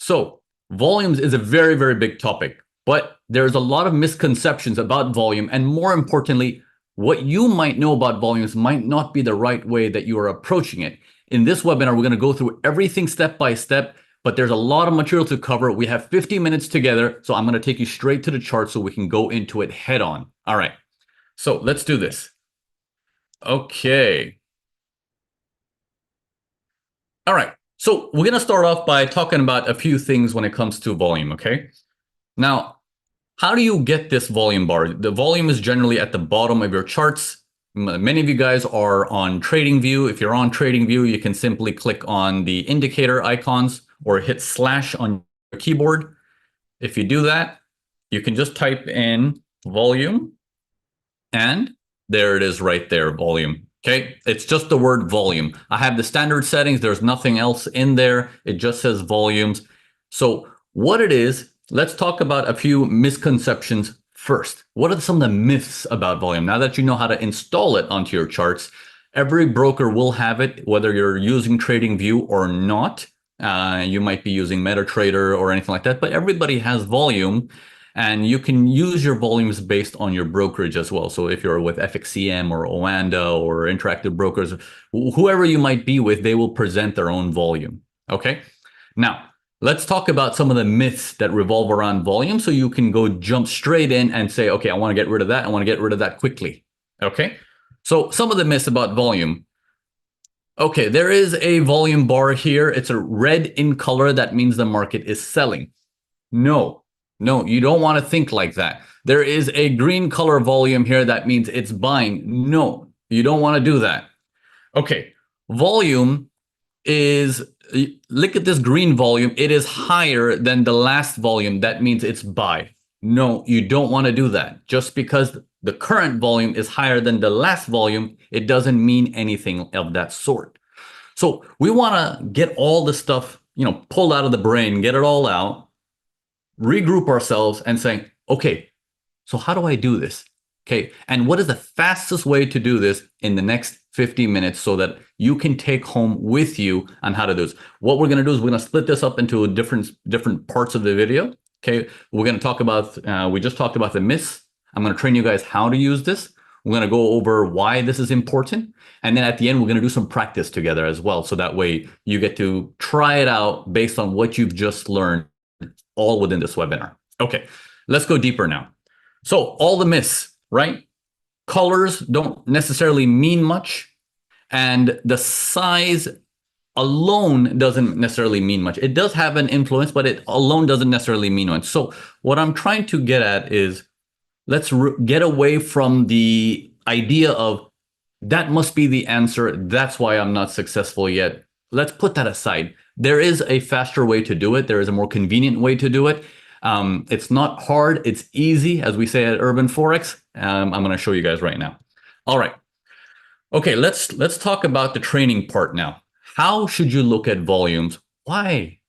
So volumes is a very, very big topic, but there's a lot of misconceptions about volume. And more importantly, what you might know about volumes might not be the right way that you are approaching it. In this webinar, we're going to go through everything step by step, but there's a lot of material to cover. We have 50 minutes together, so I'm going to take you straight to the chart so we can go into it head on. All right, so let's do this. Okay. All right. So we're going to start off by talking about a few things when it comes to volume, okay? Now, how do you get this volume bar? The volume is generally at the bottom of your charts. Many of you guys are on TradingView. If you're on TradingView, you can simply click on the indicator icons or hit slash on your keyboard. If you do that, you can just type in volume, and there it is right there, volume. Okay, it's just the word volume. I have the standard settings. There's nothing else in there. It just says volumes. So what it is, let's talk about a few misconceptions first. What are some of the myths about volume? Now that you know how to install it onto your charts, every broker will have it, whether you're using TradingView or not. You might be using MetaTrader or anything like that, but everybody has volume. And you can use your volumes based on your brokerage as well. So if you're with FXCM or Oanda or Interactive Brokers, whoever you might be with, they will present their own volume. Okay. Now, let's talk about some of the myths that revolve around volume so you can go jump straight in and say, okay, I want to get rid of that. I want to get rid of that quickly. Okay. So some of the myths about volume. Okay, there is a volume bar here. It's a red in color. That means the market is selling. No, you don't want to think like that. There is a green color volume here. That means it's buying. No, you don't want to do that. Okay, volume is, look at this green volume. It is higher than the last volume. That means it's buy. No, you don't want to do that. Just because the current volume is higher than the last volume, it doesn't mean anything of that sort. So we want to get all the stuff, pulled out of the brain, get it all out, regroup ourselves and saying, okay, so how do I do this? Okay, and what is the fastest way to do this in the next 50 minutes so that you can take home with you on how to do this? What we're going to do is we're going to split this up into different parts of the video. Okay, we're going to talk about, we just talked about the myths. I'm going to train you guys how to use this. We're going to go over why this is important. And then at the end, we're going to do some practice together as well. So that way you get to try it out based on what you've just learned, all within this webinar. Okay, let's go deeper now. So all the myths, right? Colors don't necessarily mean much, and the size alone doesn't necessarily mean much. It does have an influence, but it alone doesn't necessarily mean much. So what I'm trying to get at is, let's get away from the idea of that must be the answer. That's why I'm not successful yet. Let's put that aside. There is a faster way to do it. There is a more convenient way to do it. It's not hard. It's easy, as we say at Urban Forex. I'm going to show you guys right now. All right. Okay, let's talk about the training part now. How should you look at volumes? Why?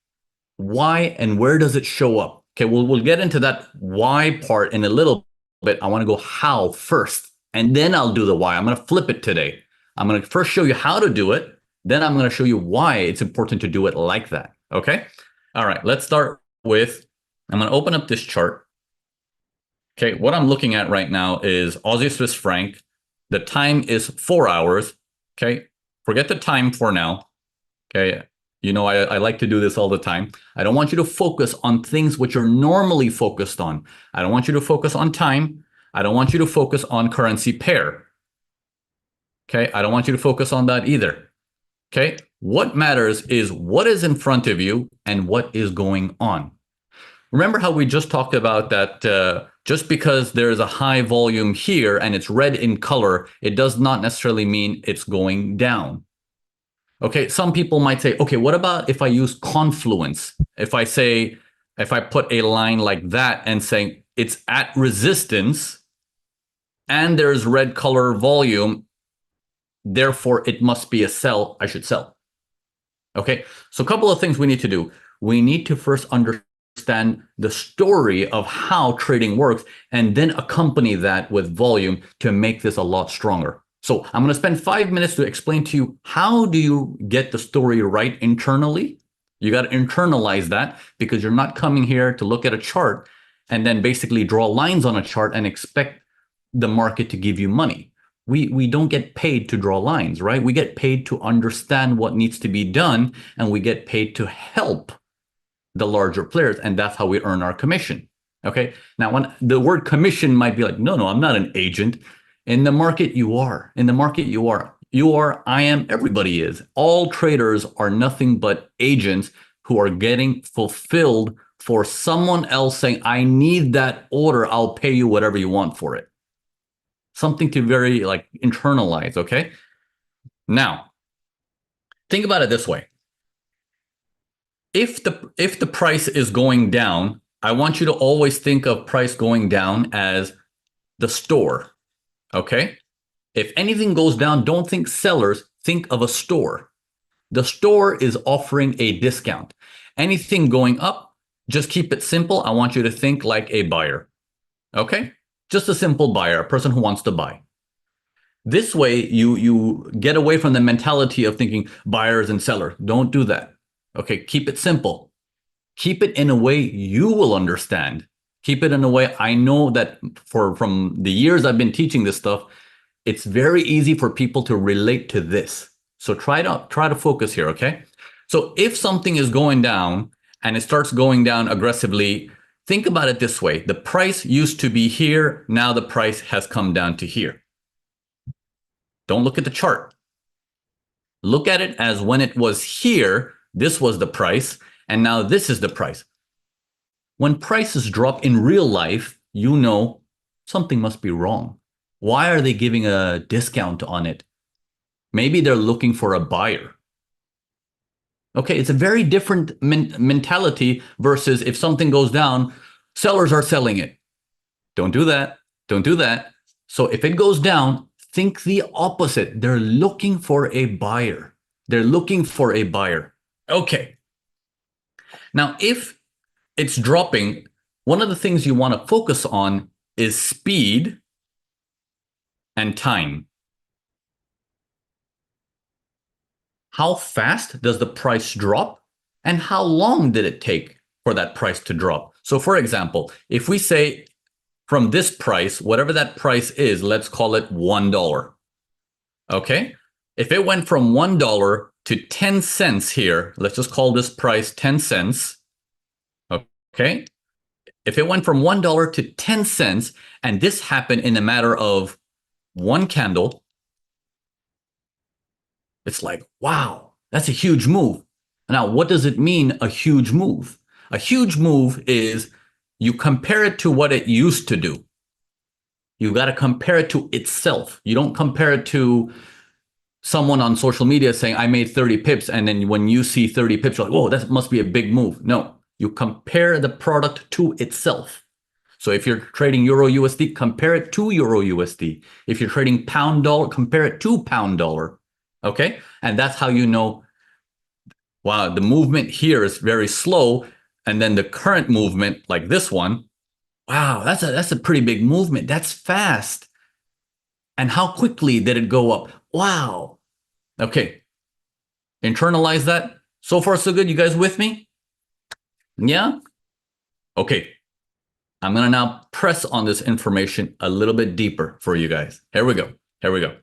And where does it show up? Okay, we'll get into that why part in a little bit. I want to go how first, and then I'll do the why. I'm going to flip it today. I'm going to first show you how to do it. Then I'm going to show you why it's important to do it like that. Okay. All right. Let's start with, I'm going to open up this chart. Okay. What I'm looking at right now is Aussie Swiss franc. The time is 4 hours. Okay. Forget the time for now. Okay. I like to do this all the time. I don't want you to focus on things which you're normally focused on. I don't want you to focus on time. I don't want you to focus on currency pair. Okay. I don't want you to focus on that either. Okay, what matters is what is in front of you and what is going on. Remember how we just talked about that just because there's a high volume here and it's red in color, it does not necessarily mean it's going down. Okay, some people might say, okay, what about if I use confluence? If I put a line like that and say it's at resistance and there's red color volume, therefore it must be a sell, I should sell. Okay, so a couple of things we need to do. We need to first understand the story of how trading works and then accompany that with volume to make this a lot stronger. So I'm going to spend 5 minutes to explain to you how do you get the story right internally You got to internalize that because you're not coming here to look at a chart and then basically draw lines on a chart and expect the market to give you money. We don't get paid to draw lines, right? We get paid to understand what needs to be done, and we get paid to help the larger players, and that's how we earn our commission. Okay. Now, when the word commission might be like, no, I'm not an agent. In the market, you are. In the market, you are. You are, I am, everybody is. All traders are nothing but agents who are getting fulfilled for someone else saying, I need that order. I'll pay you whatever you want for it. Something to very like internalize. Okay. Now, think about it this way. If the price is going down, I want you to always think of price going down as the store. Okay. If anything goes down, don't think sellers, think of a store. The store is offering a discount. Anything going up, just keep it simple. I want you to think like a buyer. Okay? Just a simple buyer, a person who wants to buy. This way, you get away from the mentality of thinking buyers and sellers. Don't do that. Okay, keep it simple. Keep it in a way you will understand. Keep it in a way I know that from the years I've been teaching this stuff, it's very easy for people to relate to this. So try to focus here, okay? So if something is going down and it starts going down aggressively, think about it this way. The price used to be here. Now the price has come down to here. Don't look at the chart. Look at it as when it was here, this was the price, and now this is the price. When prices drop in real life, you know something must be wrong. Why are they giving a discount on it? Maybe they're looking for a buyer. Okay, it's a very different mentality versus if something goes down, sellers are selling it. Don't do that. Don't do that. So if it goes down, think the opposite. They're looking for a buyer. They're looking for a buyer. Okay. Now, if it's dropping, one of the things you want to focus on is speed and time. How fast does the price drop? And how long did it take for that price to drop? So for example, if we say from this price, whatever that price is, let's call it $1. Okay. If it went from $1 to 10 cents here, let's just call this price 10 cents. Okay. If it went from $1 to 10 cents, and this happened in a matter of one candle, it's like, wow, that's a huge move. Now, what does it mean, a huge move? A huge move is you compare it to what it used to do. You got to compare it to itself. You don't compare it to someone on social media saying, I made 30 pips. And then when you see 30 pips, you're like, whoa, that must be a big move. No, you compare the product to itself. So if you're trading Euro USD, compare it to Euro USD. If you're trading pound dollar, compare it to pound dollar. Okay. And that's how you know, wow, the movement here is very slow. And then the current movement, like this one, wow, that's a pretty big movement. That's fast. And how quickly did it go up? Wow. Okay. Internalize that. So far, so good. You guys with me? Yeah? Okay. I'm going to now press on this information a little bit deeper for you guys. Here we go. Here we go.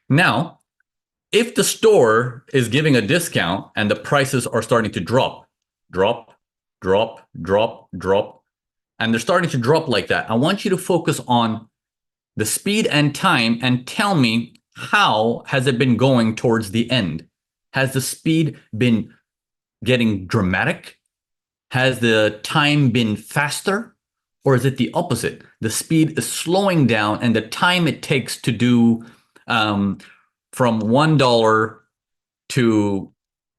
Now, if the store is giving a discount and the prices are starting to drop, and they're starting to drop like that, I want you to focus on the speed and time and tell me, how has it been going towards the end? Has the speed been getting dramatic? Has the time been faster? Or is it the opposite? The speed is slowing down and the time it takes to do from $1 to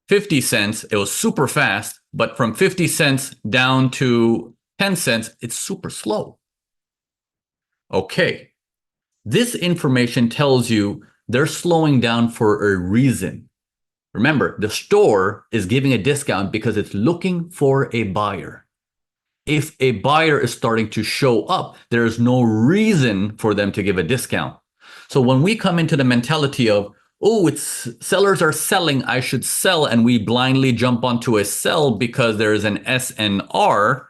50 cents, it was super fast, but from 50 cents down to 10 cents, it's super slow. Okay. This information tells you they're slowing down for a reason. Remember, the store is giving a discount because it's looking for a buyer. If a buyer is starting to show up, there is no reason for them to give a discount. So when we come into the mentality of, oh, it's sellers are selling, I should sell, and we blindly jump onto a sell because there's an S and R,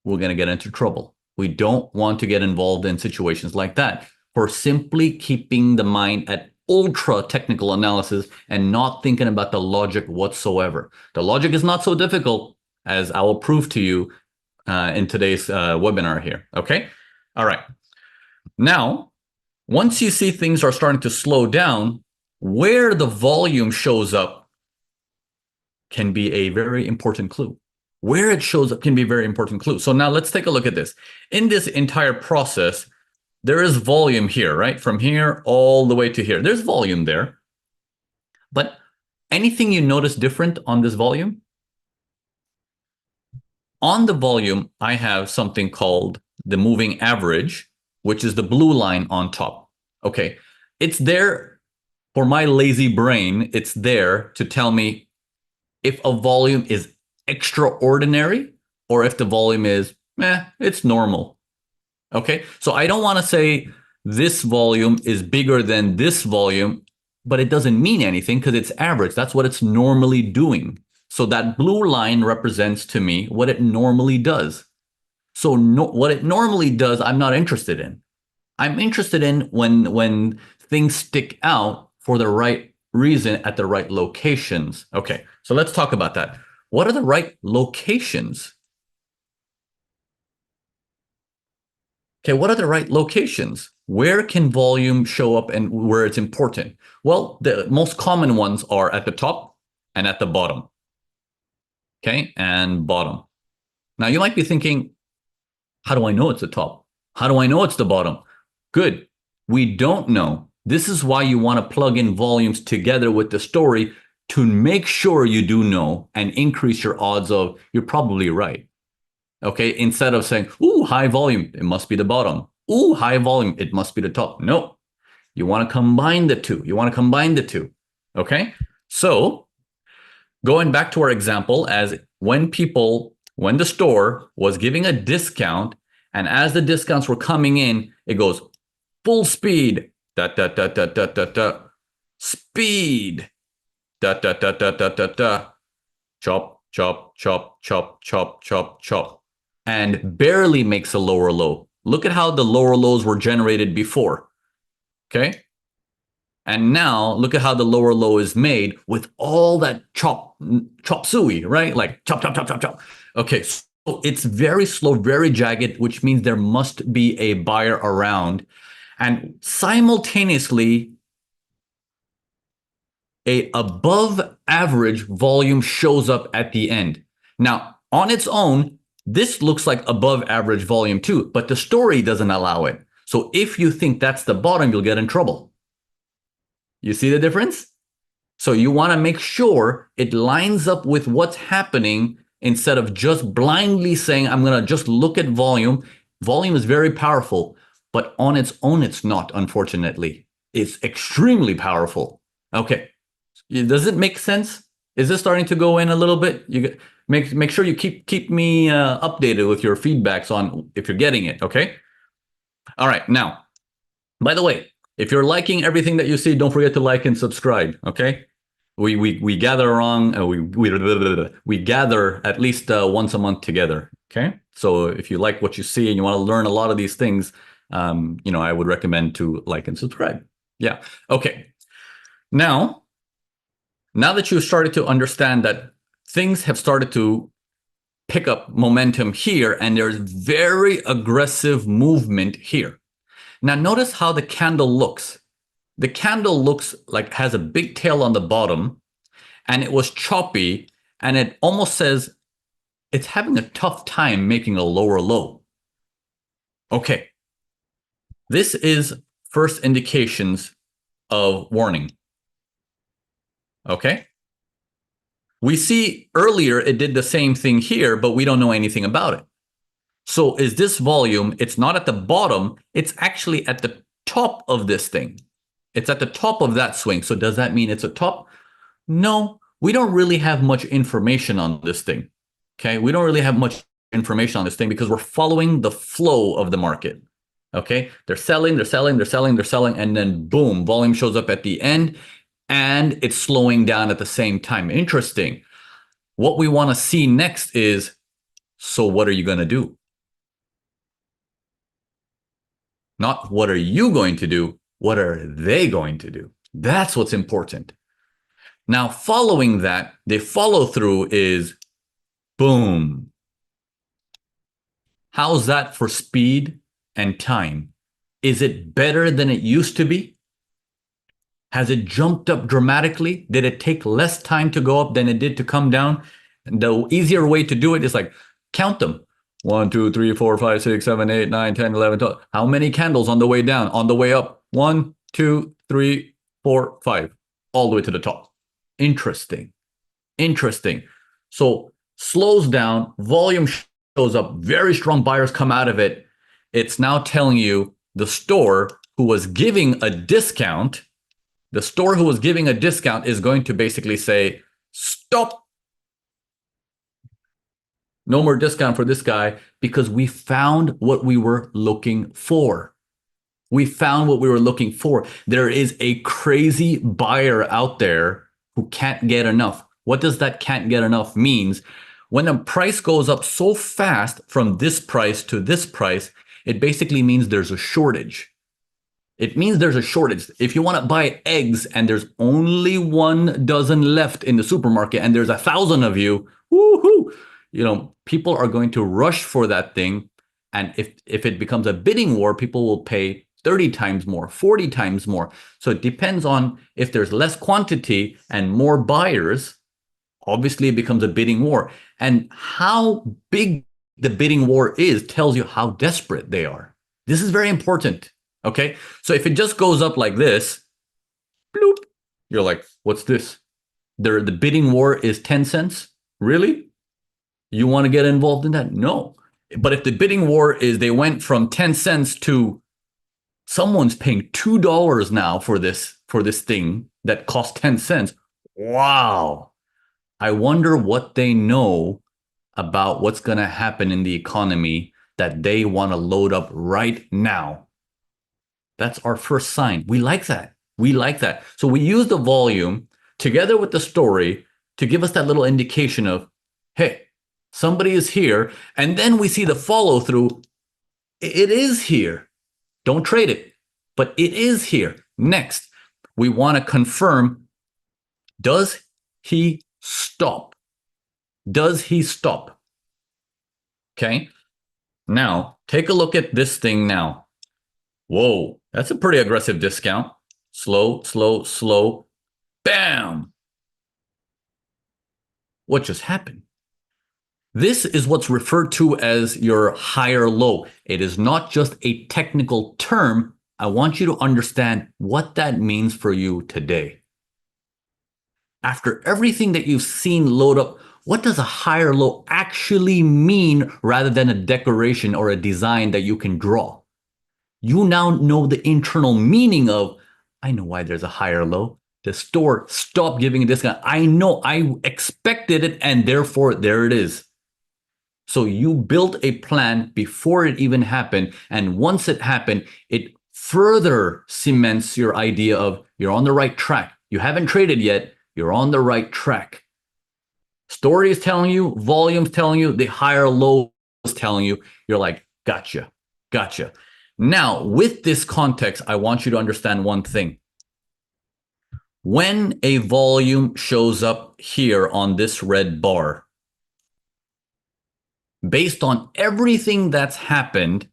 we're going to get into trouble. We don't want to get involved in situations like that. For simply keeping the mind at ultra technical analysis and not thinking about the logic whatsoever. The logic is not so difficult, as I will prove to you in today's webinar here. Okay? All right. Now, once you see things are starting to slow down, where the volume shows up can be a very important clue. Where it shows up can be a very important clue. So now let's take a look at this. In this entire process, there is volume here, right? From here all the way to here. There's volume there. But anything you notice different on this volume? On the volume, I have something called the moving average, which is the blue line on top. Okay, it's there for my lazy brain. It's there to tell me if a volume is extraordinary or if the volume is, it's normal. Okay, so I don't want to say this volume is bigger than this volume, but it doesn't mean anything because it's average. That's what it's normally doing. So that blue line represents to me what it normally does. So what it normally does, I'm not interested in. I'm interested in when things stick out for the right reason at the right locations. Okay, so let's talk about that. What are the right locations? Okay, what are the right locations? Where can volume show up and where it's important? Well, the most common ones are at the top and at the bottom. Okay, and bottom. Now you might be thinking, how do I know it's the top? How do I know it's the bottom? Good. We don't know. This is why you want to plug in volumes together with the story to make sure you do know and increase your odds of you're probably right. Okay, instead of saying, ooh, high volume, it must be the bottom. Ooh, high volume, it must be the top. No, you want to combine the two. You want to combine the two. Okay, so going back to our example, as when the store was giving a discount, and as the discounts were coming in, it goes full speed, speed, chop, chop, chop, chop, chop, chop, chop, and barely makes a lower low. Look at how the lower lows were generated before. Okay. And now look at how the lower low is made with all that chop suey, right? Like chop, chop, chop, chop, chop. Okay, so it's very slow, very jagged, which means there must be a buyer around. And simultaneously, a above average volume shows up at the end. Now, on its own, this looks like above average volume too, but the story doesn't allow it. So if you think that's the bottom, you'll get in trouble. You see the difference? So you want to make sure it lines up with what's happening instead of just blindly saying, I'm going to just look at volume. Volume is very powerful, but on its own, it's not, unfortunately. It's extremely powerful. Okay. Does it make sense? Is this starting to go in a little bit? You make sure you keep me updated with your feedbacks on if you're getting it. Okay. All right. Now, by the way, if you're liking everything that you see, don't forget to like and subscribe. Okay. We gather we gather at least once a month together. Okay. So if you like what you see and you want to learn a lot of these things, I would recommend to like and subscribe. Yeah. Okay. Now that you've started to understand that things have started to pick up momentum here and there's very aggressive movement here. Now notice how the candle looks. The candle looks like has a big tail on the bottom and it was choppy and it almost says it's having a tough time making a lower low. Okay. This is first indications of warning. Okay. We see earlier it did the same thing here, but we don't know anything about it. So is this volume, it's not at the bottom, it's actually at the top of this thing. It's at the top of that swing. So does that mean it's a top? No, we don't really have much information on this thing. Okay, we don't really have much information on this thing because we're following the flow of the market. Okay, they're selling, they're selling, they're selling, they're selling, and then boom, volume shows up at the end. and it's slowing down at the same time. Interesting. What we want to see next is, so what are you going to do? Not what are you going to do? What are they going to do? That's what's important. Now, following that, the follow through is boom. How's that for speed and time? Is it better than it used to be? Has it jumped up dramatically? Did it take less time to go up than it did to come down? And the easier way to do it is like count them. 1, 2, 3, 4, 5, 6, 7, 8, 9, 10, 11, 12. How many candles on the way down? On the way up? 1, 2, 3, 4, 5. All the way to the top. Interesting. Interesting. So slows down, volume shows up, very strong buyers come out of it. It's now telling you the store who was giving a discount, is going to basically say, stop. No more discount for this guy because we found what we were looking for. We found what we were looking for. There is a crazy buyer out there who can't get enough. What does that can't get enough means? When a price goes up so fast from this price to this price, it basically means there's a shortage. It means there's a shortage. If you want to buy eggs and there's only 1 dozen left in the supermarket and there's 1,000 of you, woohoo! People are going to rush for that thing. And if it becomes a bidding war, people will pay 30 times more, 40 times more. So it depends on if there's less quantity and more buyers, obviously it becomes a bidding war. And how big the bidding war is tells you how desperate they are. This is very important. Okay. So if it just goes up like this, bloop, you're like, what's this? The bidding war is 10 cents. Really? You want to get involved in that? No. But if the bidding war is they went from 10 cents to someone's paying $2 now for this thing that cost 10 cents. Wow. I wonder what they know about what's going to happen in the economy that they want to load up right now. That's our first sign. We like that. We like that. So we use the volume together with the story to give us that little indication of, hey, somebody is here. And then we see the follow through. It is here. Don't trade it, but it is here. Next, we want to confirm, does he stop? Does he stop? Okay. Now, take a look at this thing now. Whoa, that's a pretty aggressive discount. Slow, slow, slow. Bam! What just happened? This is what's referred to as your higher low. It is not just a technical term. I want you to understand what that means for you today. After everything that you've seen load up, what does a higher low actually mean rather than a decoration or a design that you can draw? You now know the internal meaning of, I know why there's a higher low. The store stopped giving a discount. I know, I expected it, and therefore there it is. So you built a plan before it even happened. And once it happened, it further cements your idea of you're on the right track. You haven't traded yet. You're on the right track. Story is telling you, volume's telling you, the higher low is telling you. You're like, gotcha, gotcha. Now, with this context, I want you to understand one thing. When a volume shows up here on this red bar, based on everything that's happened,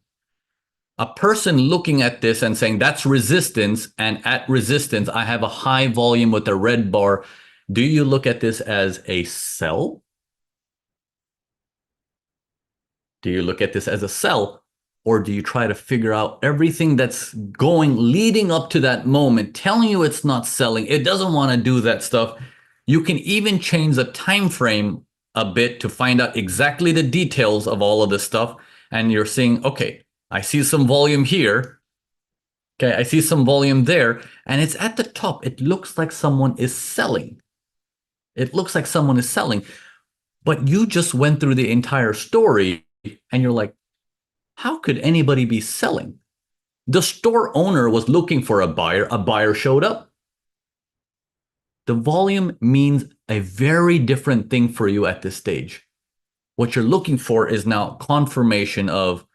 a person looking at this and saying that's resistance, and at resistance, I have a high volume with a red bar. Do you look at this as a sell? Do you look at this as a sell? Or do you try to figure out everything that's leading up to that moment, telling you it's not selling? It doesn't want to do that stuff. You can even change the time frame a bit to find out exactly the details of all of this stuff. And you're seeing, okay, I see some volume here. Okay, I see some volume there. And it's at the top. It looks like someone is selling. It looks like someone is selling. But you just went through the entire story and you're like, how could anybody be selling? The store owner was looking for a buyer. A buyer showed up. The volume means a very different thing for you at this stage. What you're looking for is now confirmation of,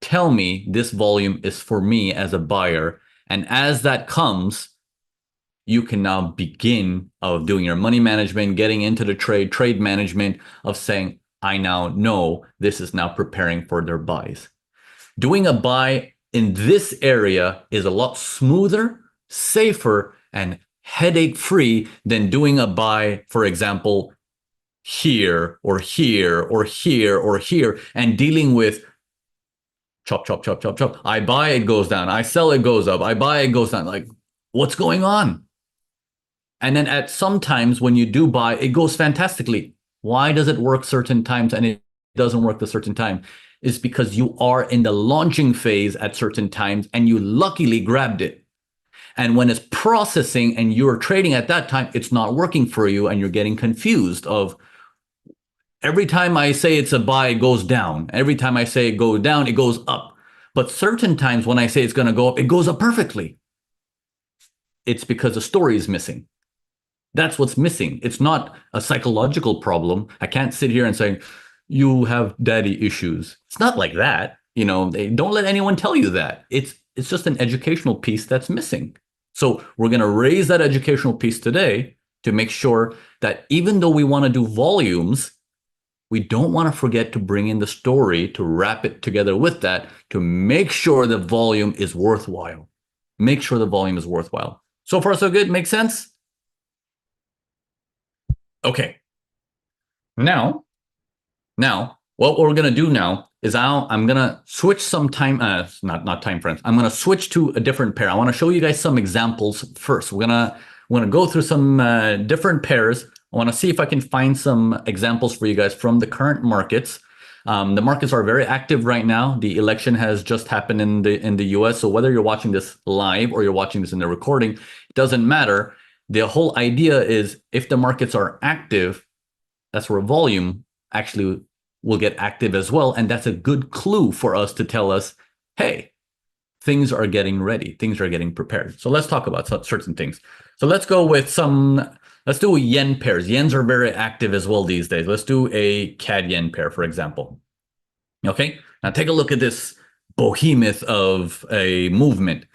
tell me this volume is for me as a buyer. And as that comes, you can now begin of doing your money management, getting into the trade management of saying, I now know this is now preparing for their buys. Doing a buy in this area is a lot smoother, safer, and headache-free than doing a buy, for example, here or here or here or here, and dealing with chop, chop, chop, chop, chop. I buy, it goes down. I sell, it goes up. I buy, it goes down. Like, what's going on? And then at some times when you do buy, it goes fantastically. Why does it work certain times and it doesn't work the certain time? Is because you are in the launching phase at certain times and you luckily grabbed it. And when it's processing and you're trading at that time, it's not working for you and you're getting confused of, every time I say it's a buy, it goes down. Every time I say it goes down, it goes up. But certain times when I say it's going to go up, it goes up perfectly. It's because the story is missing. That's what's missing. It's not a psychological problem. I can't sit here and say, you have daddy issues. It's not like that. You know, don't let anyone tell you that. It's just an educational piece that's missing. So we're going to raise that educational piece today to make sure that even though we want to do volumes, we don't want to forget to bring in the story to wrap it together with that to make sure the volume is worthwhile. Make sure the volume is worthwhile. So far, so good. Makes sense? Okay. Now, what we're going to do now is I'm going to switch some time, not time frames. I'm going to switch to a different pair. I want to show you guys some examples first. We're going to go through some different pairs. I want to see if I can find some examples for you guys from the current markets. The markets are very active right now. The election has just happened in the US. So whether you're watching this live or you're watching this in the recording, it doesn't matter. The whole idea is if the markets are active, that's where volume actually will get active as well. And that's a good clue for us to tell us, hey, things are getting ready. Things are getting prepared. So let's talk about certain things. So let's go with let's do yen pairs. Yens are very active as well these days. Let's do a CAD yen pair, for example. Okay, now take a look at this behemoth of a movement.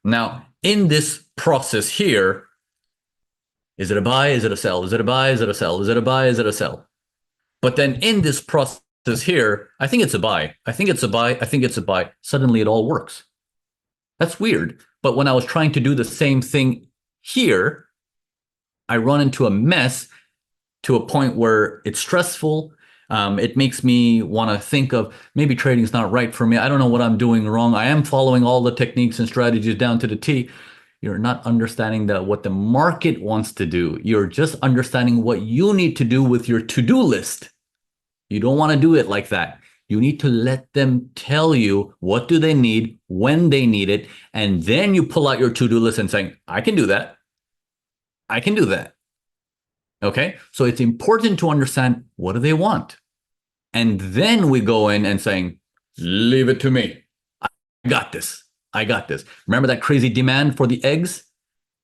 Now, in this process here, is it a buy? Is it a sell? Is it a buy? Is it a sell? Is it a buy? Is it a sell? But then in this process here, I think it's a buy. I think it's a buy. I think it's a buy. Suddenly it all works. That's weird. But when I was trying to do the same thing here, I run into a mess to a point where it's stressful. It makes me want to think of maybe trading is not right for me. I don't know what I'm doing wrong. I am following all the techniques and strategies down to the T. You're not understanding what the market wants to do. You're just understanding what you need to do with your to-do list. You don't want to do it like that. You need to let them tell you what do they need, when they need it, and then you pull out your to-do list and saying, I can do that. I can do that. Okay? So it's important to understand what do they want. And then we go in and saying, leave it to me. I got this. I got this. Remember that crazy demand for the eggs?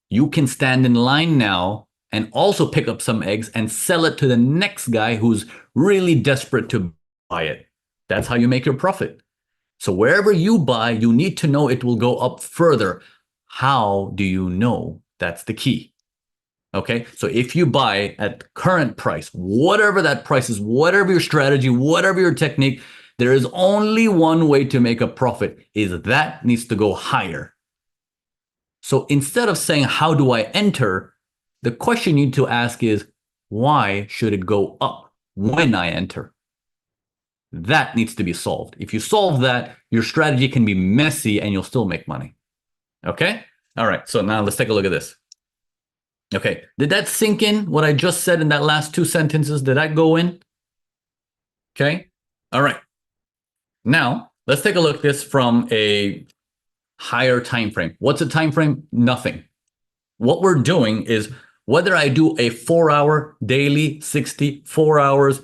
You can stand in line now and also pick up some eggs and sell it to the next guy who's really desperate to buy it. That's how you make your profit. So wherever you buy, you need to know it will go up further. How do you know? That's the key. Okay, so if you buy at current price, whatever that price is, whatever your strategy, whatever your technique, there is only one way to make a profit, is that needs to go higher. So instead of saying, how do I enter? The question you need to ask is, why should it go up when I enter? That needs to be solved. If you solve that, your strategy can be messy and you'll still make money. Okay? All right, so now let's take a look at this. Okay, did that sink in, what I just said in that last two sentences? Did that go in? Okay, all right. Now, let's take a look at this from a higher time frame. What's a time frame? Nothing. What we're doing is whether I do a 4-hour daily, 60, 4 hours,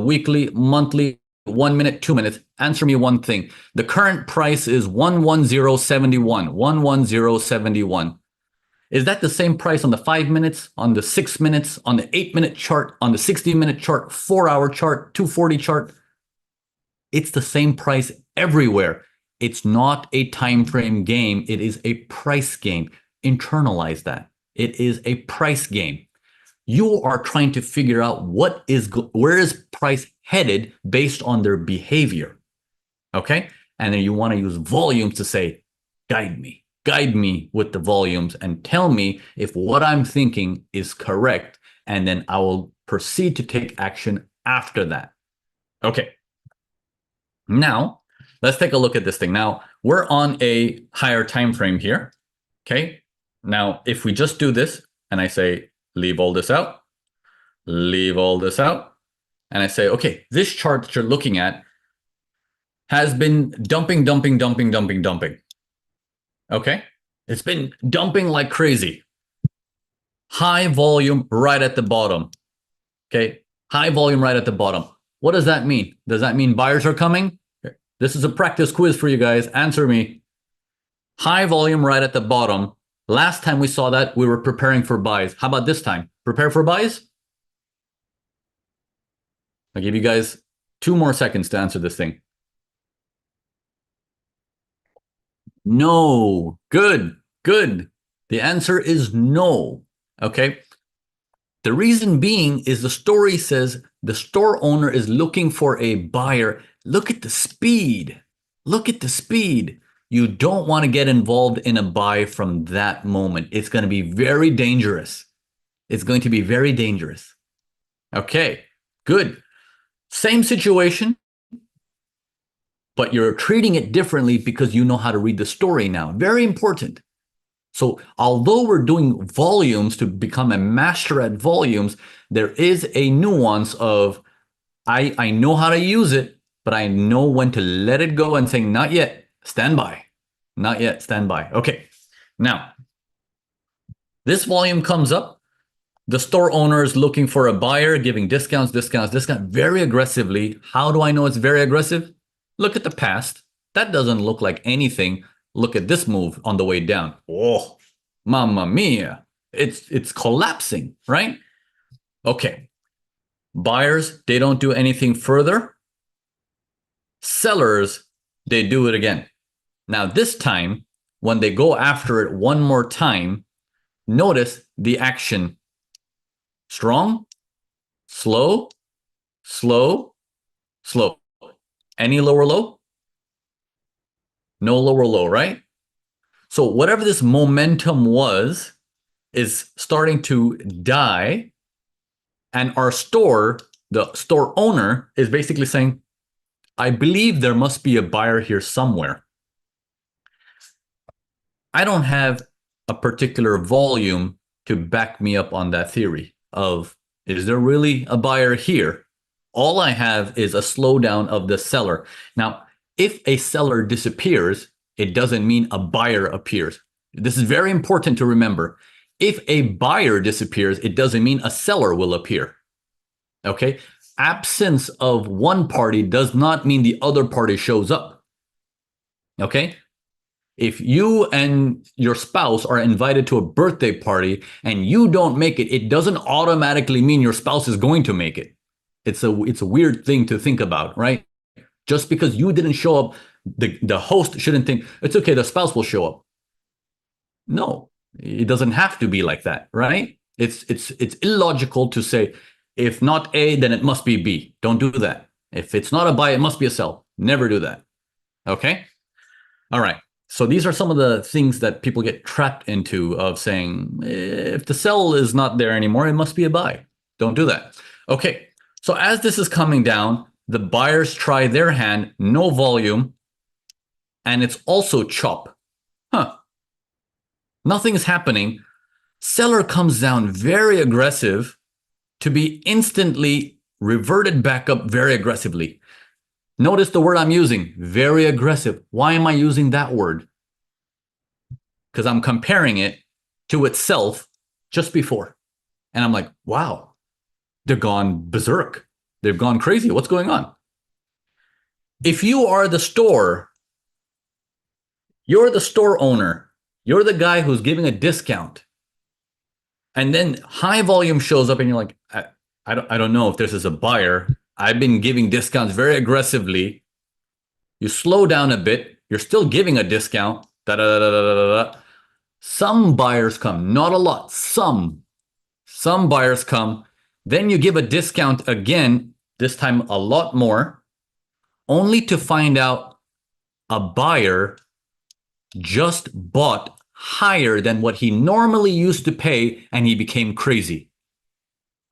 weekly, monthly, 1 minute, 2 minutes, answer me one thing. The current price is 110.71, 110.71. Is that the same price on the 5 minutes, on the 6 minutes, on the 8-minute chart, on the 60-minute chart, 4-hour chart, 240 chart? It's the same price everywhere. It's not a time frame game. It is a price game. Internalize that. It is a price game. You are trying to figure out where is price headed based on their behavior. Okay? And then you want to use volumes to say, guide me with the volumes and tell me if what I'm thinking is correct. And then I will proceed to take action after that. Okay. Now, let's take a look at this thing. Now, we're on a higher time frame here. Okay. Now, if we just do this and I say, leave all this out, leave all this out, and I say, okay, this chart that you're looking at has been dumping. Okay. It's been dumping like crazy. High volume right at the bottom. Okay. High volume right at the bottom. What does that mean? Does that mean buyers are coming? This is a practice quiz for you guys. Answer me. High volume right at the bottom. Last time we saw that, we were preparing for buys. How about this time? Prepare for buys? I'll give you guys 2 more seconds to answer this thing. No. Good. The answer is no. Okay. The reason being is the story says the store owner is looking for a buyer. Look at the speed. You don't want to get involved in a buy from that moment. It's going to be very dangerous. Okay, good. Same situation, but you're treating it differently because you know how to read the story now. Very important. So although we're doing volumes to become a master at volumes, there is a nuance of I know how to use it, but I know when to let it go and saying, not yet, stand by. Not yet, stand by. Okay, now, this volume comes up. The store owner is looking for a buyer, giving discounts very aggressively. How do I know it's very aggressive? Look at the past. That doesn't look like anything. Look at this move on the way down. Oh, mamma mia. It's collapsing, right? Okay. Buyers, they don't do anything further. Sellers, they do it again. Now, this time, when they go after it one more time, notice the action. Strong, slow. Any lower low? No lower low, right? So whatever this momentum was is starting to die. And our the store owner is basically saying, I believe there must be a buyer here somewhere. I don't have a particular volume to back me up on that theory of, is there really a buyer here? All I have is a slowdown of the seller. Now, if a seller disappears, it doesn't mean a buyer appears. This is very important to remember. If a buyer disappears, it doesn't mean a seller will appear. Okay? Absence of one party does not mean the other party shows up. Okay? If you and your spouse are invited to a birthday party and you don't make it, it doesn't automatically mean your spouse is going to make it. It's a weird thing to think about, right? Just because you didn't show up, the host shouldn't think, it's okay, the spouse will show up. No, it doesn't have to be like that, right? It's illogical to say, if not A, then it must be B. Don't do that. If it's not a buy, it must be a sell. Never do that. Okay? All right. So these are some of the things that people get trapped into of saying, if the sell is not there anymore, it must be a buy. Don't do that. Okay. So as this is coming down, the buyers try their hand, no volume, and it's also chop. Nothing is happening. Seller comes down very aggressive to be instantly reverted back up very aggressively. Notice the word I'm using, very aggressive. Why am I using that word? Because I'm comparing it to itself just before. And I'm like, wow, they've gone berserk. They've gone crazy. What's going on? If you are the store, you're the store owner. You're the guy who's giving a discount. And then high volume shows up and you're like, I don't know if this is a buyer. I've been giving discounts very aggressively. You slow down a bit. You're still giving a discount. Da, da, da, da, da, da, da. Some buyers come, not a lot. Some buyers come. Then you give a discount again, this time a lot more, only to find out a buyer just bought higher than what he normally used to pay, and he became crazy.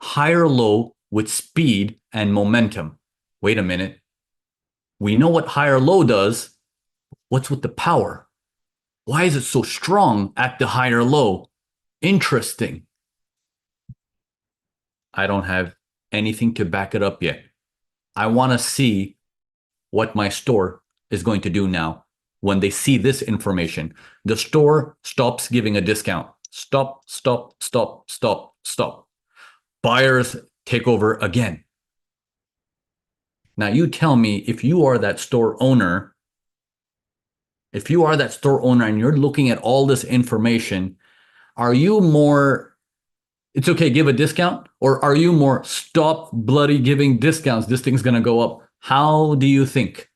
Higher low with speed and momentum. Wait a minute. We know what higher low does. What's with the power? Why is it so strong at the higher low? Interesting. I don't have anything to back it up yet. I want to see what my store is going to do now when they see this information. The store stops giving a discount. Stop, stop, stop, stop, stop. Buyers take over again. Now you tell me, if you are that store owner, and you're looking at all this information, are you more, it's okay, give a discount? Or are you more, stop bloody giving discounts, this thing's going to go up? How do you think?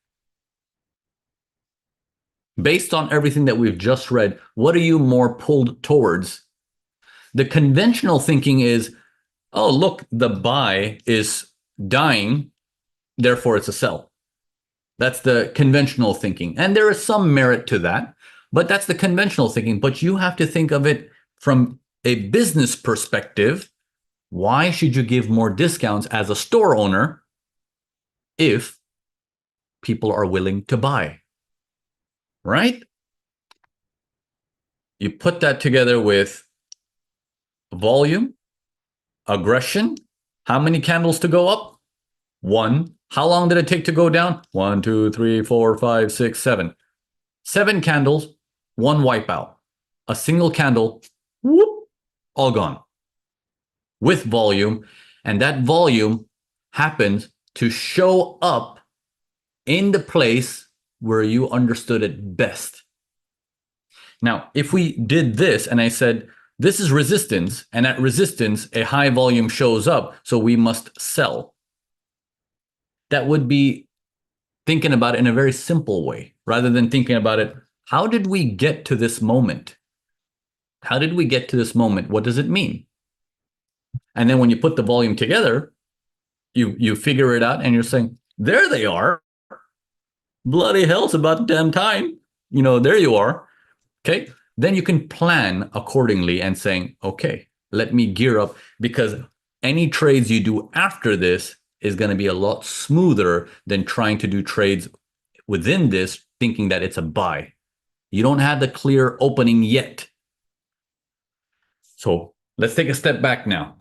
Based on everything that we've just read, what are you more pulled towards? The conventional thinking is, oh, look, the buy is dying, therefore it's a sell. That's the conventional thinking. And there is some merit to that, but that's the conventional thinking. But you have to think of it from a business perspective. Why should you give more discounts as a store owner if people are willing to buy? Right? You put that together with volume, aggression. How many candles to go up? 1. How long did it take to go down? 1, 2, 3, 4, 5, 6, 7. 7 candles, 1 wipeout. A single candle, whoop, all gone. With volume, and that volume happens to show up in the place where you understood it best. Now, if we did this and I said, this is resistance, and at resistance, a high volume shows up, so we must sell. That would be thinking about it in a very simple way, rather than thinking about it, how did we get to this moment? How did we get to this moment? What does it mean? And then when you put the volume together, you figure it out and you're saying, there they are. Bloody hell, it's about damn time. There you are. Okay. Then you can plan accordingly and saying, okay, let me gear up, because any trades you do after this is going to be a lot smoother than trying to do trades within this, thinking that it's a buy. You don't have the clear opening yet. So let's take a step back now.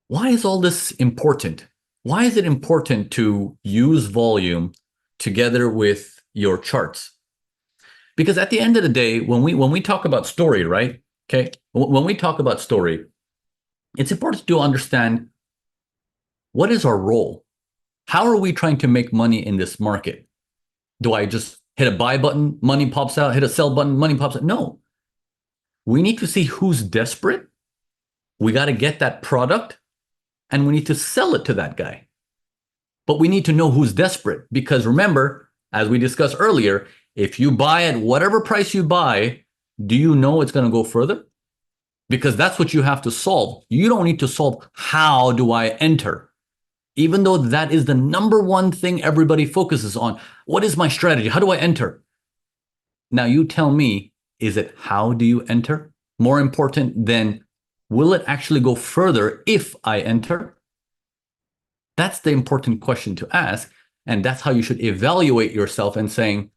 Why is all this important? Why is it important to use volume together with your charts? Because at the end of the day, when we talk about story, right? Okay, when we talk about story, it's important to understand, what is our role? How are we trying to make money in this market? Do I just hit a buy button, money pops out, hit a sell button, money pops out? No. We need to see who's desperate. We got to get that product, and we need to sell it to that guy. But we need to know who's desperate, because remember, as we discussed earlier, if you buy at whatever price you buy, do you know it's going to go further? Because that's what you have to solve. You don't need to solve, how do I enter? Even though that is the number one thing everybody focuses on. What is my strategy? How do I enter? Now you tell me, is it how do you enter more important than will it actually go further if I enter? That's the important question to ask. And that's how you should evaluate yourself, and saying,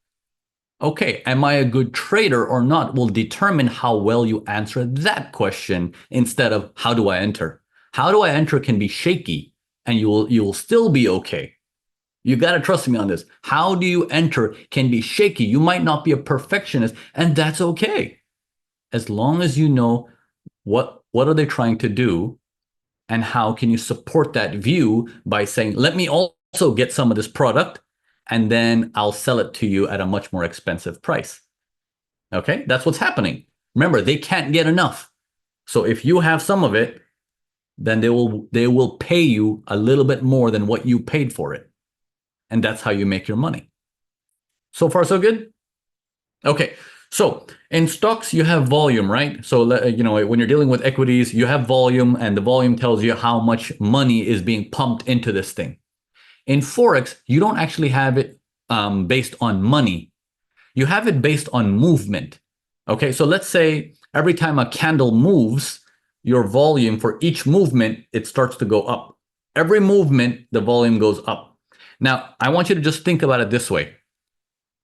okay, am I a good trader or not, will determine how well you answer that question, instead of how do I enter? How do I enter can be shaky, and you will still be okay. You got to trust me on this. How do you enter can be shaky. You might not be a perfectionist, and that's okay. As long as you know what are they trying to do, and how can you support that view by saying, let me also get some of this product, and then I'll sell it to you at a much more expensive price. Okay, that's what's happening. Remember, they can't get enough. So if you have some of it, then they will pay you a little bit more than what you paid for it. And that's how you make your money. So far, so good? Okay. So in stocks, you have volume, right? So, when you're dealing with equities, you have volume, and the volume tells you how much money is being pumped into this thing. In Forex, you don't actually have it based on money. You have it based on movement. Okay, so let's say every time a candle moves, your volume for each movement, it starts to go up. Every movement, the volume goes up. Now, I want you to just think about it this way.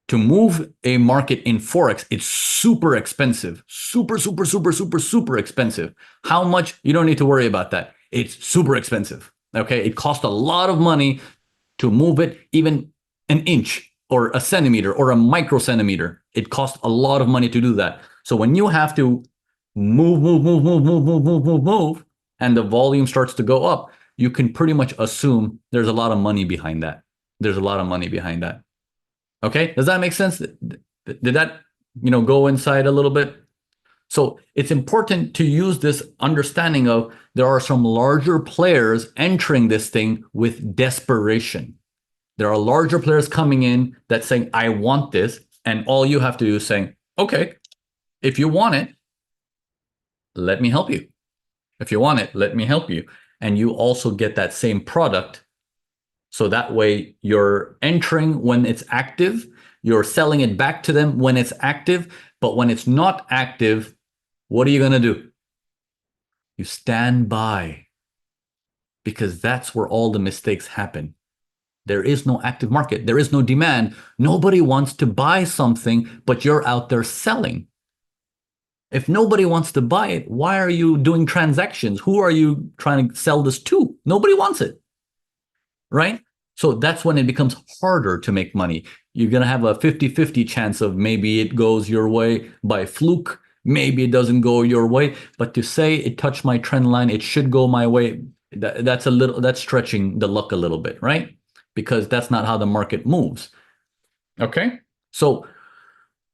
To move a market in Forex, it's super expensive. Super, super, super, super, super expensive. How much? You don't need to worry about that. It's super expensive. Okay, it costs a lot of money to move it, even an inch or a centimeter or a microcentimeter. It costs a lot of money to do that. So when you have to move, and the volume starts to go up, you can pretty much assume there's a lot of money behind that. There's a lot of money behind that. Okay, does that make sense? Did that, go inside a little bit? So it's important to use this understanding of there are some larger players entering this thing with desperation. There are larger players coming in that saying, I want this. And all you have to do is saying, okay, if you want it, let me help you. If you want it, let me help you. And you also get that same product. So that way you're entering when it's active, you're selling it back to them when it's active, but when it's not active, what are you going to do? You stand by, because that's where all the mistakes happen. There is no active market. There is no demand. Nobody wants to buy something, but you're out there selling. If nobody wants to buy it, why are you doing transactions? Who are you trying to sell this to? Nobody wants it. Right? So that's when it becomes harder to make money. You're going to have a 50-50 chance of maybe it goes your way by fluke, maybe it doesn't go your way. But to say it touched my trend line, it should go my way, that's stretching the luck a little bit, right? Because that's not how the market moves. Okay? So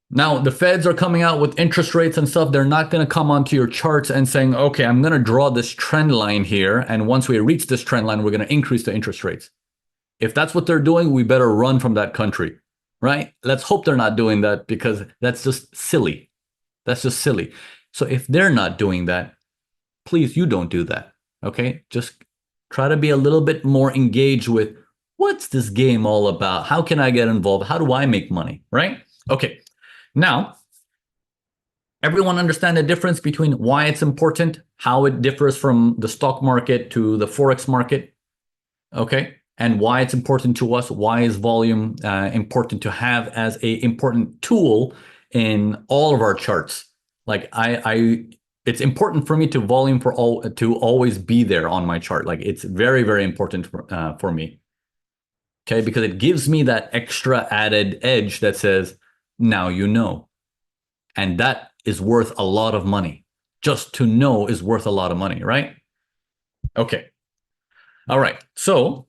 now the Feds are coming out with interest rates and stuff. They're not going to come onto your charts and saying, okay, I'm going to draw this trend line here. And once we reach this trend line, we're going to increase the interest rates. If that's what they're doing, we better run from that country, right? Let's hope they're not doing that, because that's just silly. That's just silly. So if they're not doing that, please, you don't do that, okay? Just try to be a little bit more engaged with, what's this game all about? How can I get involved? How do I make money, right? Okay. Now, everyone understand the difference between why it's important, how it differs from the stock market to the Forex market, okay? And why it's important to us, why is volume important to have as a important tool in all of our charts. Like it's important for me to volume to always be there on my chart. Like it's very, very important for me, okay? Because it gives me that extra added edge that says, now you know. And that is worth a lot of money. Just to know is worth a lot of money, right? Okay. All right. So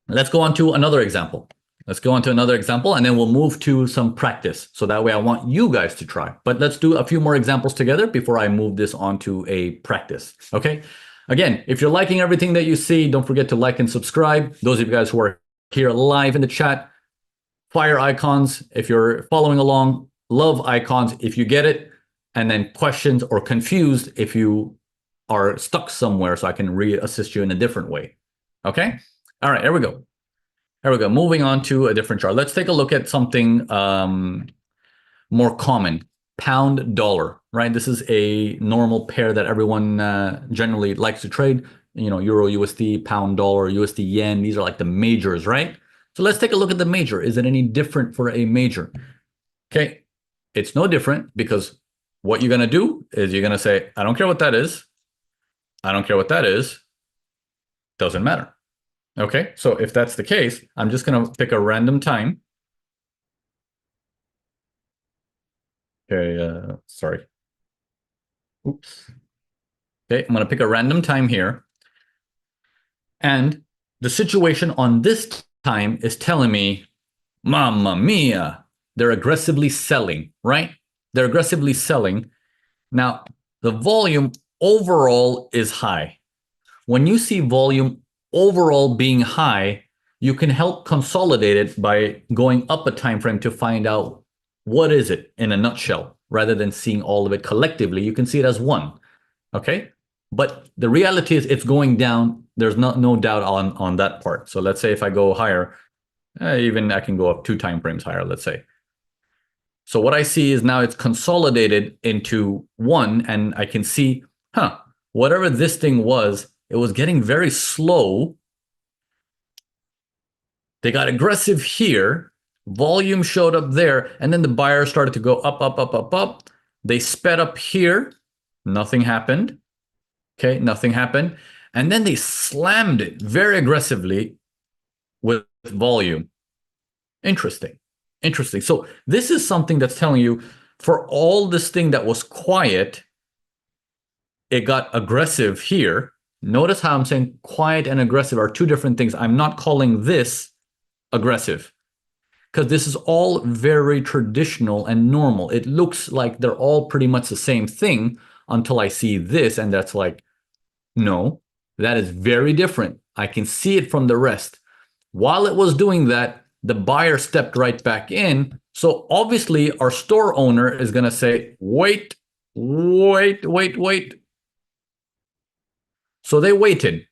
let's go on to another example. Let's go on to another example, and then we'll move to some practice. So that way I want you guys to try. But let's do a few more examples together before I move this on to a practice. Okay. Again, if you're liking everything that you see, don't forget to like and subscribe. Those of you guys who are here live in the chat, fire icons if you're following along, love icons if you get it, and then questions or confused if you are stuck somewhere so I can assist you in a different way. Okay? All right, here we go. Here we go. Moving on to a different chart. Let's take a look at something more common. Pound dollar, right? This is a normal pair that everyone generally likes to trade. Euro USD, pound dollar, USD yen. These are like the majors, right? So let's take a look at the major. Is it any different for a major? Okay, it's no different, because what you're going to do is you're going to say, I don't care what that is. I don't care what that is. Doesn't matter. Okay, so if that's the case, I'm just going to pick a random time. Okay, sorry. Oops. Okay, I'm going to pick a random time here. And the situation on this time is telling me, Mamma mia, they're aggressively selling, right? They're aggressively selling. Now, the volume overall is high. When you see volume overall being high, you can help consolidate it by going up a time frame to find out what is it in a nutshell, rather than seeing all of it collectively. You can see it as one. Okay. But the reality is it's going down. There's no doubt on that part. So let's say if I go higher, even I can go up 2 time frames higher, let's say. So what I see is now it's consolidated into one, and I can see, whatever this thing was, it was getting very slow. They got aggressive here. Volume showed up there, and then the buyer started to go up, up, up, up, up. They sped up here. Nothing happened. Okay, nothing happened. And then they slammed it very aggressively with volume. Interesting. Interesting. So this is something that's telling you, for all this thing that was quiet, it got aggressive here. Notice how I'm saying quiet and aggressive are 2 different things. I'm not calling this aggressive, because this is all very traditional and normal. It looks like they're all pretty much the same thing until I see this, and that's like, no, that is very different. I can see it from the rest. While it was doing that, the buyer stepped right back in. So obviously our store owner is going to say, wait, wait, wait, wait. So they waited.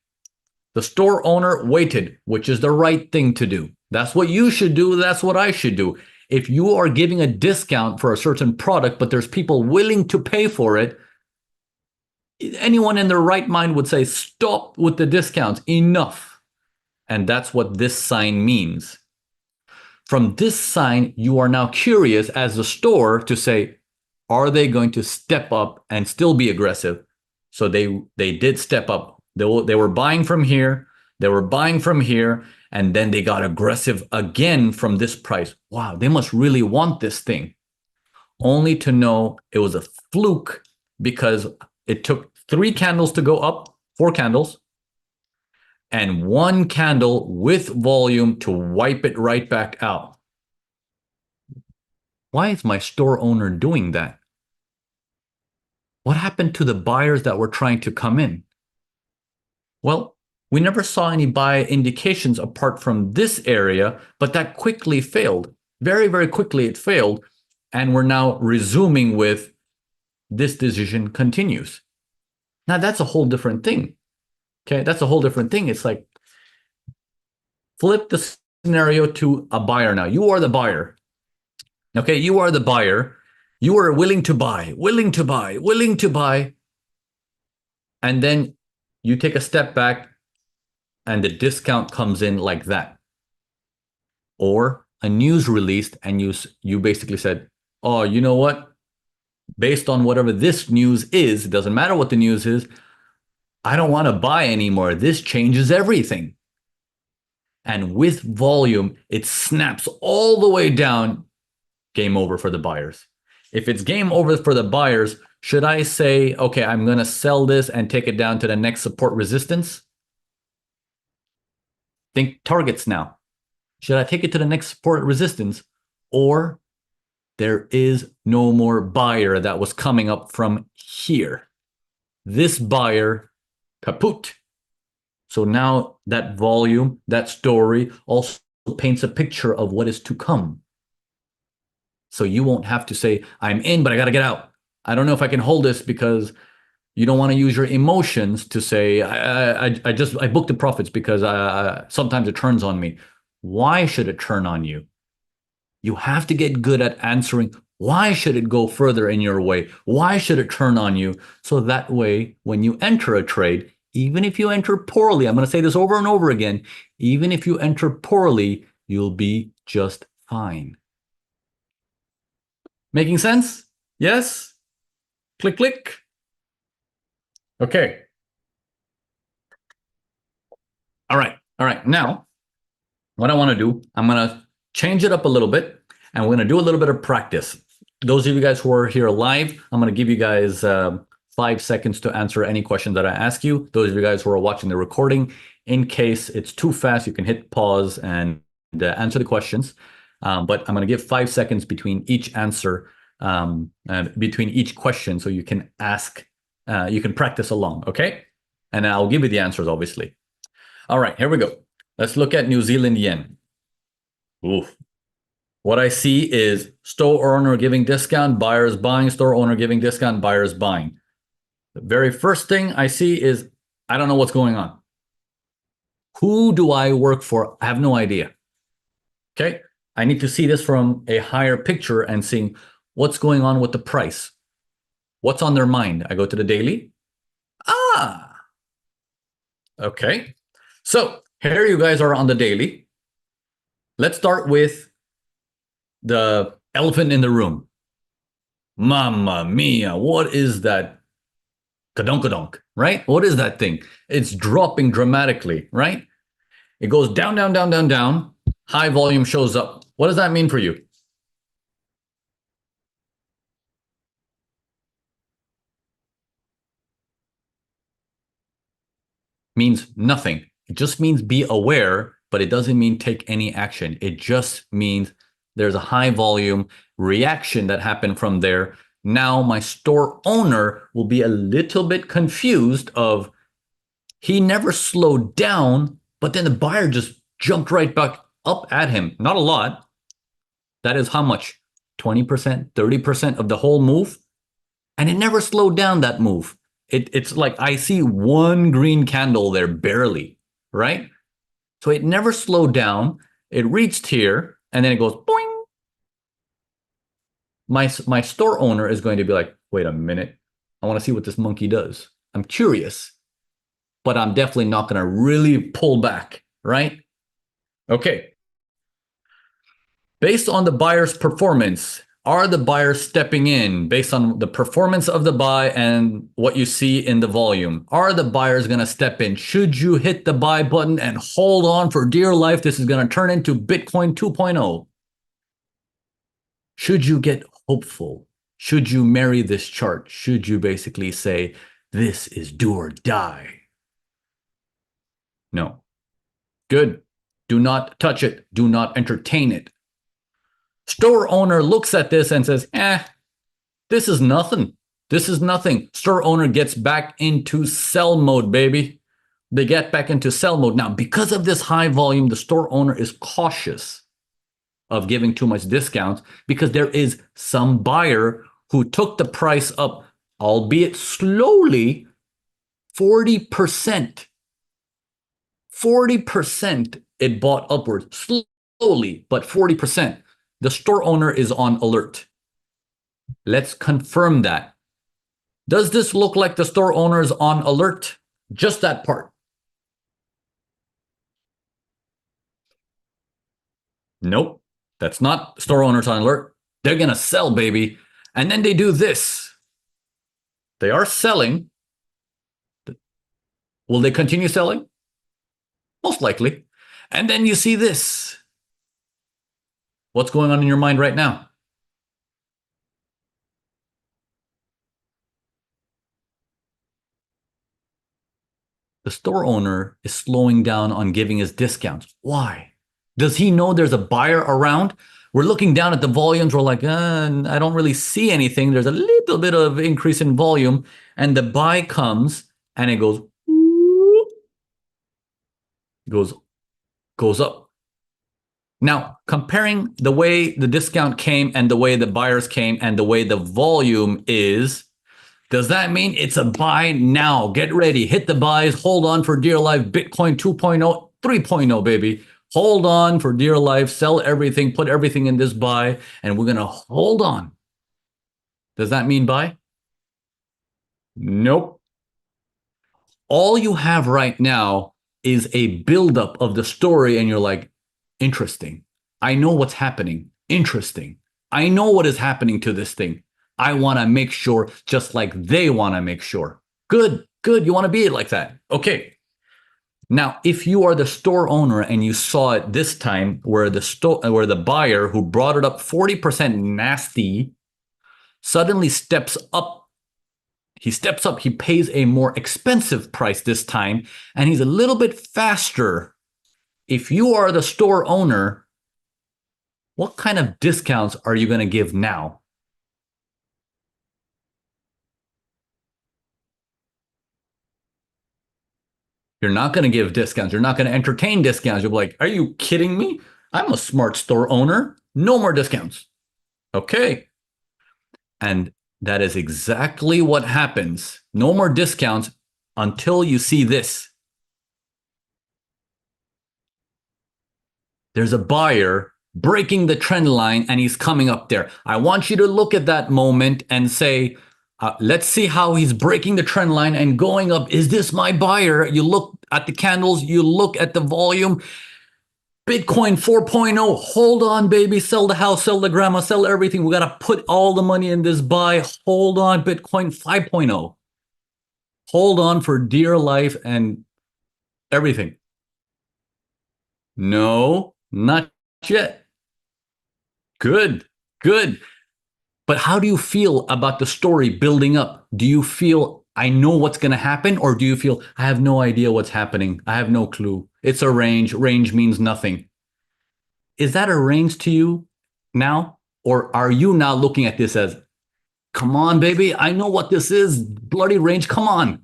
The store owner waited, which is the right thing to do. That's what you should do. That's what I should do. If you are giving a discount for a certain product, but there's people willing to pay for it, anyone in their right mind would say, stop with the discounts, enough. And that's what this sign means. From this sign, you are now curious as the store to say, are they going to step up and still be aggressive? So they did step up. They were buying from here. They were buying from here. And then they got aggressive again from this price. Wow, they must really want this thing. Only to know it was a fluke, because it took 3 candles to go up, 4 candles, and 1 candle with volume to wipe it right back out. Why is my store owner doing that? What happened to the buyers that were trying to come in? Well, we never saw any buy indications apart from this area, but that quickly failed. Very, very quickly it failed. And we're now resuming with this decision continues. Now that's a whole different thing. Okay, that's a whole different thing. It's like, flip the scenario to a buyer now. You are the buyer. Okay, you are the buyer. You are willing to buy, willing to buy, willing to buy. And then you take a step back and the discount comes in like that. Or a news released and you basically said, oh, you know what? Based on whatever this news is, it doesn't matter what the news is, I don't want to buy anymore. This changes everything. And with volume, it snaps all the way down. Game over for the buyers. If it's game over for the buyers, should I say, okay, I'm going to sell this and take it down to the next support resistance? Think targets now. Should I take it to the next support resistance? Or there is no more buyer that was coming up from here. This buyer, kaput. So now that volume, that story also paints a picture of what is to come. So you won't have to say, I'm in, but I got to get out. I don't know if I can hold this, because you don't want to use your emotions to say, I booked the profits because sometimes it turns on me. Why should it turn on you? You have to get good at answering, why should it go further in your way? Why should it turn on you? So that way, when you enter a trade, even if you enter poorly, I'm going to say this over and over again, even if you enter poorly, you'll be just fine. Making sense? Yes? Click, click. Okay. All right. All right. Now, what I want to do, I'm going to change it up a little bit, and we're going to do a little bit of practice. Those of you guys who are here live, I'm going to give you guys 5 seconds to answer any question that I ask you. Those of you guys who are watching the recording, in case it's too fast, you can hit pause and answer the questions. But I'm going to give 5 seconds between each answer between each question, so you can ask, you can practice along, okay? And I'll give you the answers, obviously. All right, here we go. Let's look at New Zealand yen. Oof. What I see is store owner giving discount, buyers buying, store owner giving discount, buyers buying. The very first thing I see is, I don't know what's going on. Who do I work for? I have no idea. Okay, I need to see this from a higher picture and seeing what's going on with the price. What's on their mind? I go to the daily. Ah, okay. So here you guys are on the daily. Let's start with the elephant in the room. Mamma mia, what is that? Kadonk, right? What is that thing? It's dropping dramatically, right? It goes down, down, down, down, down. High volume shows up. What does that mean for you? Means nothing. It just means be aware, but it doesn't mean take any action. It just means there's a high volume reaction that happened from there. Now my store owner will be a little bit confused of, he never slowed down, but then the buyer just jumped right back up at him. Not a lot. That is how much? 20%, 30% of the whole move? And it never slowed down, that move. It's like I see one green candle there, barely, right? So it never slowed down. It reached here, and then it goes boing. My store owner is going to be like, wait a minute. I want to see what this monkey does. I'm curious, but I'm definitely not going to really pull back, right? Okay. Based on the buyer's performance, are the buyers stepping in based on the performance of the buy and what you see in the volume? Are the buyers going to step in? Should you hit the buy button and hold on for dear life? This is going to turn into Bitcoin 2.0. Should you get hopeful? Should you marry this chart? Should you basically say, this is do or die? No. Good. Do not touch it. Do not entertain it. Store owner looks at this and says, this is nothing. This is nothing. Store owner gets back into sell mode, baby. They get back into sell mode. Now, because of this high volume, the store owner is cautious of giving too much discounts because there is some buyer who took the price up, albeit slowly, 40%. 40% it bought upward, slowly, but 40%. The store owner is on alert. Let's confirm that. Does this look like the store owner is on alert? Just that part. Nope, that's not store owners on alert. They're going to sell, baby. And then they do this. They are selling. Will they continue selling? Most likely. And then you see this. What's going on in your mind right now? The store owner is slowing down on giving his discounts. Why? Does he know there's a buyer around? We're looking down at the volumes. We're like, I don't really see anything. There's a little bit of increase in volume. And the buy comes and it goes up. Now, comparing the way the discount came and the way the buyers came and the way the volume is, does that mean it's a buy now? Get ready, hit the buys, hold on for dear life, Bitcoin 2.0, 3.0, baby. Hold on for dear life, sell everything, put everything in this buy, and we're going to hold on. Does that mean buy? Nope. All you have right now is a buildup of the story, and you're like, interesting. I know what's happening. Interesting. I know what is happening to this thing. I want to make sure just like they want to make sure. Good. You want to be like that. Okay. Now, if you are the store owner and you saw it this time where the buyer who brought it up 40% nasty suddenly steps up. He steps up. He pays a more expensive price this time, and he's a little bit faster. If you are the store owner, what kind of discounts are you going to give now? You're not going to give discounts. You're not going to entertain discounts. You'll be like, are you kidding me? I'm a smart store owner. No more discounts. Okay. And that is exactly what happens. No more discounts until you see this. There's a buyer breaking the trend line and he's coming up there. I want you to look at that moment and say, let's see how he's breaking the trend line and going up. Is this my buyer? You look at the candles, you look at the volume. Bitcoin 4.0, hold on, baby. Sell the house, sell the grandma, sell everything. We got to put all the money in this buy. Hold on, Bitcoin 5.0. Hold on for dear life and everything. No, not yet. Good, good. But how do you feel about the story building up? Do you feel, I know what's going to happen? Or do you feel, I have no idea what's happening? I have no clue. It's a range. Range means nothing. Is that a range to you now? Or are you now looking at this as, come on, baby, I know what this is. Bloody range, come on.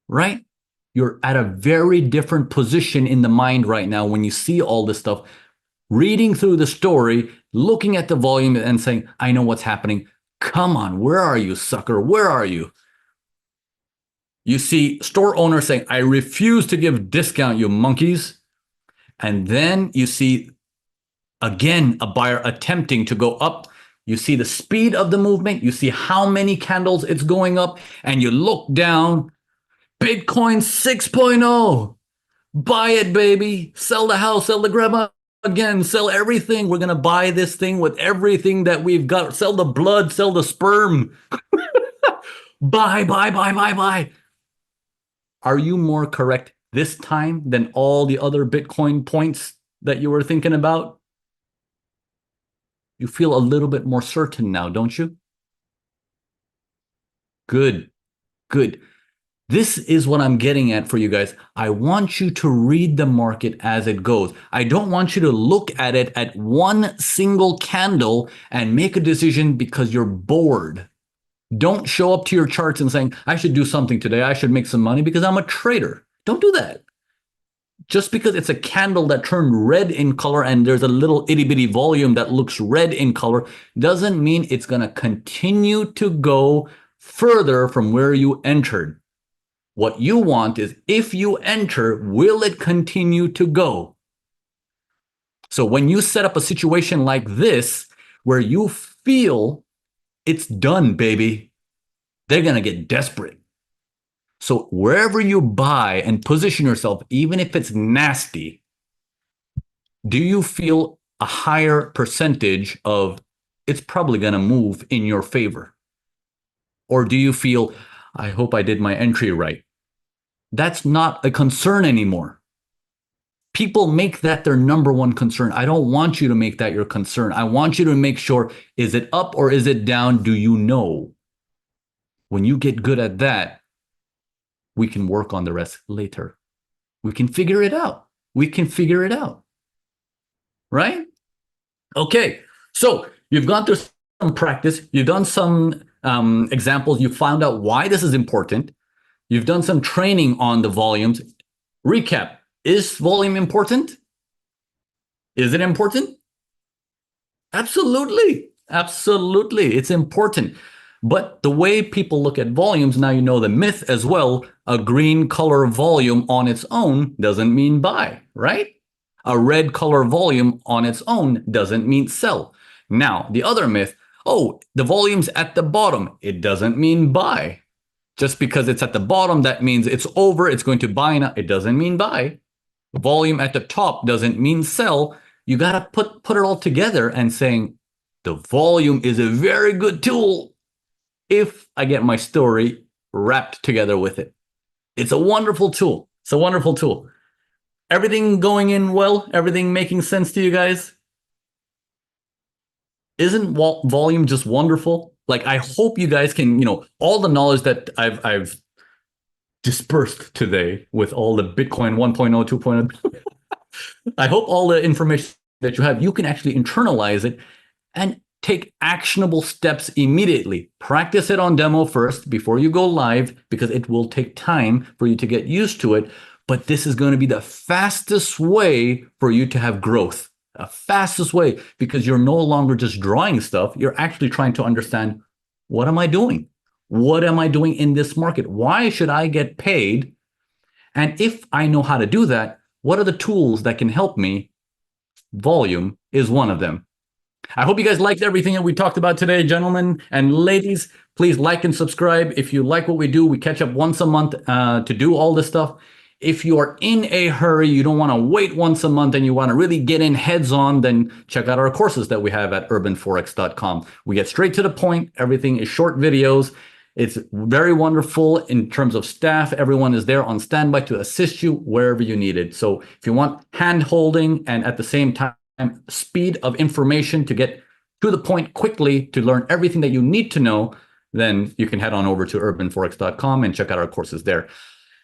Right? You're at a very different position in the mind right now when you see all this stuff, reading through the story, looking at the volume and saying, I know what's happening. Come on, where are you, sucker? Where are you? You see store owners saying, I refuse to give discount, you monkeys. And then you see, again, a buyer attempting to go up. You see the speed of the movement. You see how many candles it's going up. And you look down, Bitcoin 6.0. Buy it, baby. Sell the house, sell the grandma again, sell everything. We're going to buy this thing with everything that we've got. Sell the blood, sell the sperm. Buy, buy, buy, buy, buy. Are you more correct this time than all the other Bitcoin points that you were thinking about? You feel a little bit more certain now, don't you? Good, good. This is what I'm getting at for you guys. I want you to read the market as it goes. I don't want you to look at it at one single candle and make a decision because you're bored. Don't show up to your charts and saying, I should do something today. I should make some money because I'm a trader. Don't do that. Just because it's a candle that turned red in color and there's a little itty bitty volume that looks red in color doesn't mean it's going to continue to go further from where you entered. What you want is, if you enter, will it continue to go? So when you set up a situation like this, where you feel it's done, baby, they're going to get desperate. So wherever you buy and position yourself, even if it's nasty, do you feel a higher percentage of it's probably going to move in your favor? Or do you feel, I hope I did my entry right? That's not a concern anymore. People make that their number one concern. I don't want you to make that your concern. I want you to make sure, is it up or is it down? Do you know? When you get good at that, we can work on the rest later. We can figure it out. We can figure it out. Right? Okay. So you've gone through some practice. You've done some examples. You found out why this is important. You've done some training on the volumes. Recap. Is volume important? Is it important? Absolutely. Absolutely. It's important. But the way people look at volumes, now you know the myth as well, a green color volume on its own doesn't mean buy, right? A red color volume on its own doesn't mean sell. Now, the other myth, oh, the volume's at the bottom. It doesn't mean buy. Just because it's at the bottom, that means it's over, it's going to buy now. It doesn't mean buy. Volume at the top doesn't mean sell. You got to put it all together and saying, the volume is a very good tool if I get my story wrapped together with it. It's a wonderful tool. It's a wonderful tool. Everything going in well? Everything making sense to you guys? Isn't volume just wonderful? Like, I hope you guys can, all the knowledge that I've dispersed today with all the Bitcoin 1.0, 2.0. I hope all the information that you have, you can actually internalize it and take actionable steps immediately. Practice it on demo first before you go live, because it will take time for you to get used to it. But this is going to be the fastest way for you to have growth. The fastest way, because you're no longer just drawing stuff. You're actually trying to understand, what am I doing? What am I doing in this market? Why should I get paid? And if I know how to do that, what are the tools that can help me? Volume is one of them. I hope you guys liked everything that we talked about today, gentlemen and ladies. Please like and subscribe. If you like what we do, we catch up once a month to do all this stuff. If you are in a hurry, you don't want to wait once a month, and you want to really get in heads on, then check out our courses that we have at urbanforex.com. We get straight to the point. Everything is short videos. It's very wonderful in terms of staff. Everyone is there on standby to assist you wherever you need it. So if you want hand holding and at the same time speed of information to get to the point quickly to learn everything that you need to know, then you can head on over to urbanforex.com and check out our courses there.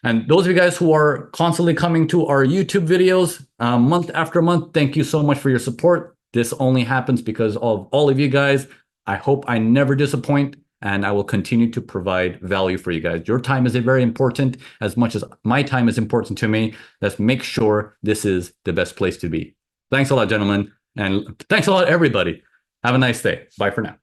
And those of you guys who are constantly coming to our YouTube videos month after month, thank you so much for your support. This only happens because of all of you guys. I hope I never disappoint, and I will continue to provide value for you guys. Your time is very important as much as my time is important to me. Let's make sure this is the best place to be. Thanks a lot, gentlemen. And thanks a lot, everybody. Have a nice day. Bye for now.